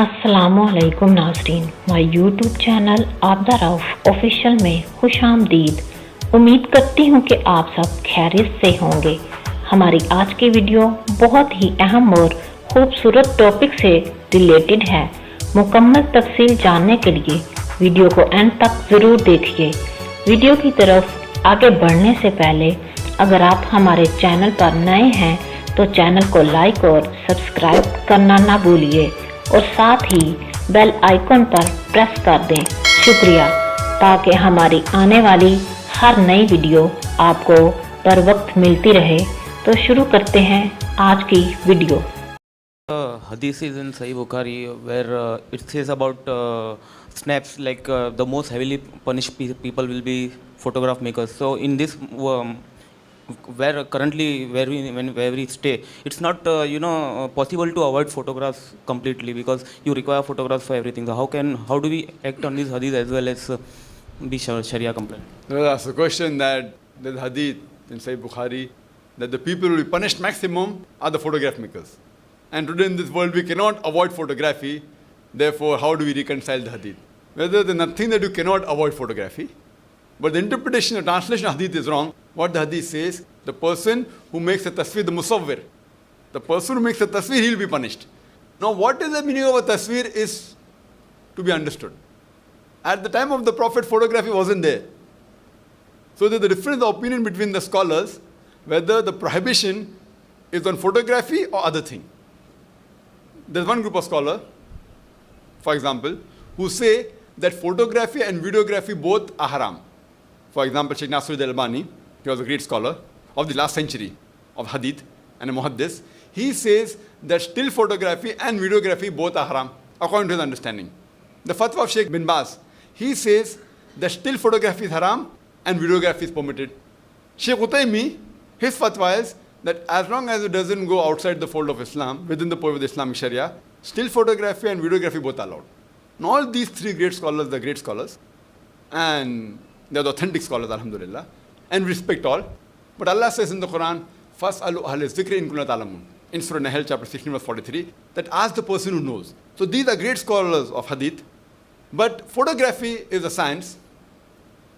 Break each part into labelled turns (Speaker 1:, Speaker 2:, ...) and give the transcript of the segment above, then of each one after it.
Speaker 1: अस्सलामु अलैकुम नाज़रीन, माय यूट्यूब चैनल आबदा.राउफ ऑफिशियल में खुश आमदीद। उम्मीद करती हूँ कि आप सब खैरियत से होंगे। हमारी आज की वीडियो बहुत ही अहम और खूबसूरत टॉपिक से रिलेटेड है। मुकम्मल तफसील जानने के लिए वीडियो को एंड तक ज़रूर देखिए। वीडियो की तरफ आगे बढ़ने से पहले अगर आप हमारे चैनल पर नए हैं तो चैनल को लाइक और सब्सक्राइब करना ना भूलिए और साथ ही बेल आइकन पर प्रेस कर दें। शुक्रिया, ताकि हमारी आने वाली हर नई वीडियो आपको बर वक्त मिलती रहे। तो शुरू करते हैं आज की video.
Speaker 2: Hadith is in Sahih Bukhari where it says about snaps like the most heavily punished people will be photograph makers. So in this where currently where we stay, it's not possible to avoid photographs completely because you require photographs for everything. So how do we act on this hadith as well as be Sharia compliant?
Speaker 3: Well, that's the question, that the hadith in Sahih Bukhari that the people who will be punished maximum are the photograph makers. And today in this world we cannot avoid photography. Therefore, how do we reconcile the hadith? Whether there's nothing that you cannot avoid photography, but the interpretation, the translation of hadith is wrong. What the hadith says, the person who makes a tasveer, the musawwir, the person who makes a tasveer, he'll be punished. Now, what is the meaning of a tasveer is to be understood. At the time of the Prophet, photography wasn't there. So there's a difference of opinion between the scholars whether the prohibition is on photography or other thing. There's one group of scholars, for example, who say that photography and videography both are haram. For example, Sheikh Nasir al-Albani, he was a great scholar of the last century of hadith and a muhaddis. He says that still photography and videography both are haram, according to his understanding. The fatwa of Sheikh bin Baz, he says that still photography is haram and videography is permitted. Sheikh Utaymi, his fatwa is that as long as it doesn't go outside the fold of Islam, within the purview of the Islamic Sharia, still photography and videography both are allowed. Now all these three great scholars, they're great scholars, and they're the authentic scholars, alhamdulillah, and we respect all. But Allah says in the Qur'an, فَاسْأَلُوا أَهْلَ الذِّكْرِ إِن كُنتُمْ لَا تَعْلَمُونَ, in Surah Nahl, chapter 16, verse 43, that ask the person who knows. So these are great scholars of hadith, but photography is a science.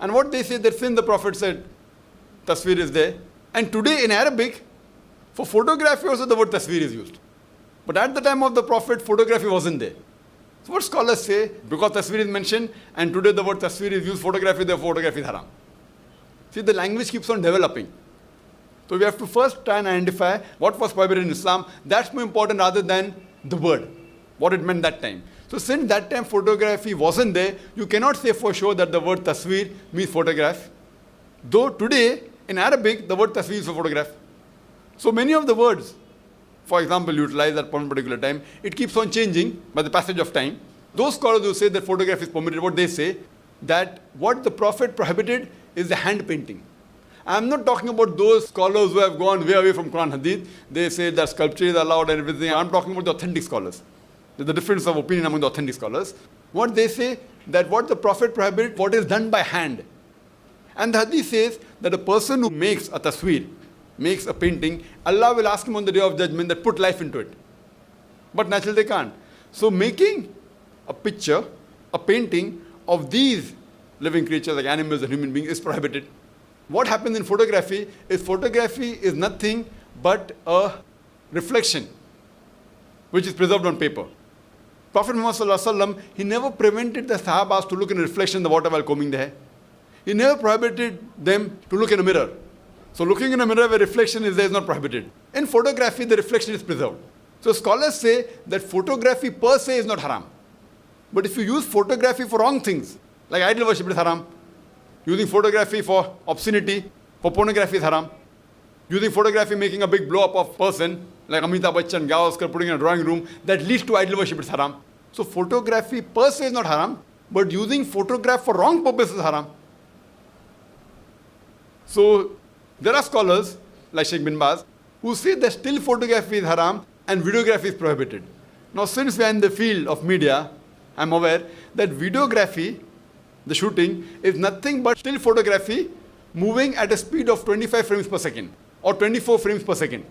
Speaker 3: And what they say, that since the Prophet said, tasveer is there, and today in Arabic, for photography also the word tasveer is used. But at the time of the Prophet, photography wasn't there. So what scholars say, because tasveer is mentioned, and today the word tasveer is used, photography, therefore photography is haram. See, the language keeps on developing. So we have to first try and identify what was prohibited in Islam. That's more important rather than the word, what it meant that time. So since that time photography wasn't there, you cannot say for sure that the word tasveer means photograph. Though today, in Arabic, the word tasveer is for photograph. So many of the words, for example, utilized at one particular time, it keeps on changing by the passage of time. Those scholars who say that photography is permitted, what they say, that what the Prophet prohibited is the hand painting. I'm not talking about those scholars who have gone way away from Quran Hadith. They say that sculpture is allowed and everything. I'm talking about the authentic scholars. There's a difference of opinion among the authentic scholars. What they say, that what the Prophet prohibited, what is done by hand. And the Hadith says that a person who makes a tasweer, makes a painting, Allah will ask him on the day of judgment that put life into it. But naturally they can't. So making a picture, a painting of these living creatures like animals and human beings is prohibited. What happens in photography is nothing but a reflection which is preserved on paper. Prophet Muhammad sallallahu alaihi wasallam, he never prevented the Sahabas to look in a reflection in the water while combing their hair. He never prohibited them to look in a mirror. So looking in a mirror where reflection is there is not prohibited. In photography, the reflection is preserved. So scholars say that photography per se is not haram. But if you use photography for wrong things, like idol worship is haram. Using photography for obscenity, for pornography is haram. Using photography making a big blow-up of person, like Amitabh Bachchan, Gavaskar putting in a drawing room, that leads to idol worship is haram. So photography per se is not haram, but using photograph for wrong purpose is haram. So there are scholars, like Sheikh bin Baz, who say that still photography is haram and videography is prohibited. Now since we are in the field of media, I'm aware that videography, the shooting, is nothing but still photography moving at a speed of 25 frames per second or 24 frames per second.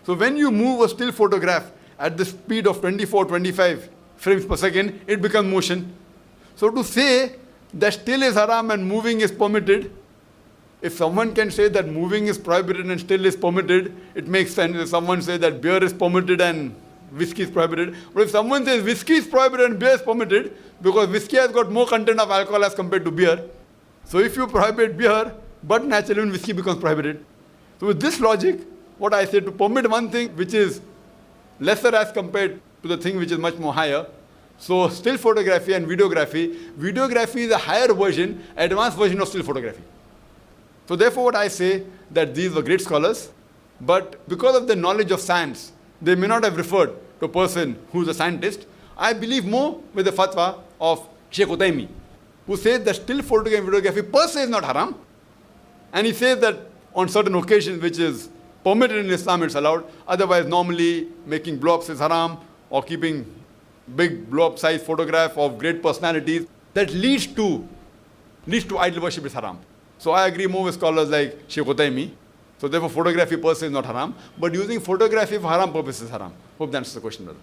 Speaker 3: So when you move a still photograph at the speed of 24, 25 frames per second, it becomes motion. So to say that still is haram and moving is permitted, if someone can say that moving is prohibited and still is permitted, it makes sense. If someone says that beer is permitted and whiskey is prohibited, but if someone says whiskey is prohibited and beer is permitted, because whiskey has got more content of alcohol as compared to beer, so if you prohibit beer, but naturally whiskey becomes prohibited. So with this logic, what I say, to permit one thing which is lesser as compared to the thing which is much more higher. So still photography and videography is a higher version, advanced version of still photography. So therefore what I say, that these were great scholars, but because of their knowledge of science, they may not have referred to a person who is a scientist. I believe more with the fatwa of Sheikh Utaimi, who says that still photography and videography per se is not haram. And he says that on certain occasions which is permitted in Islam, it's allowed. Otherwise, normally making blow-ups is haram, or keeping big blow-up size photograph of great personalities that leads to idol worship is haram. So I agree more with scholars like Sheikh Utaimi. So therefore photography per se is not haram, but using photography for haram purposes is haram. Hope that answers the question well.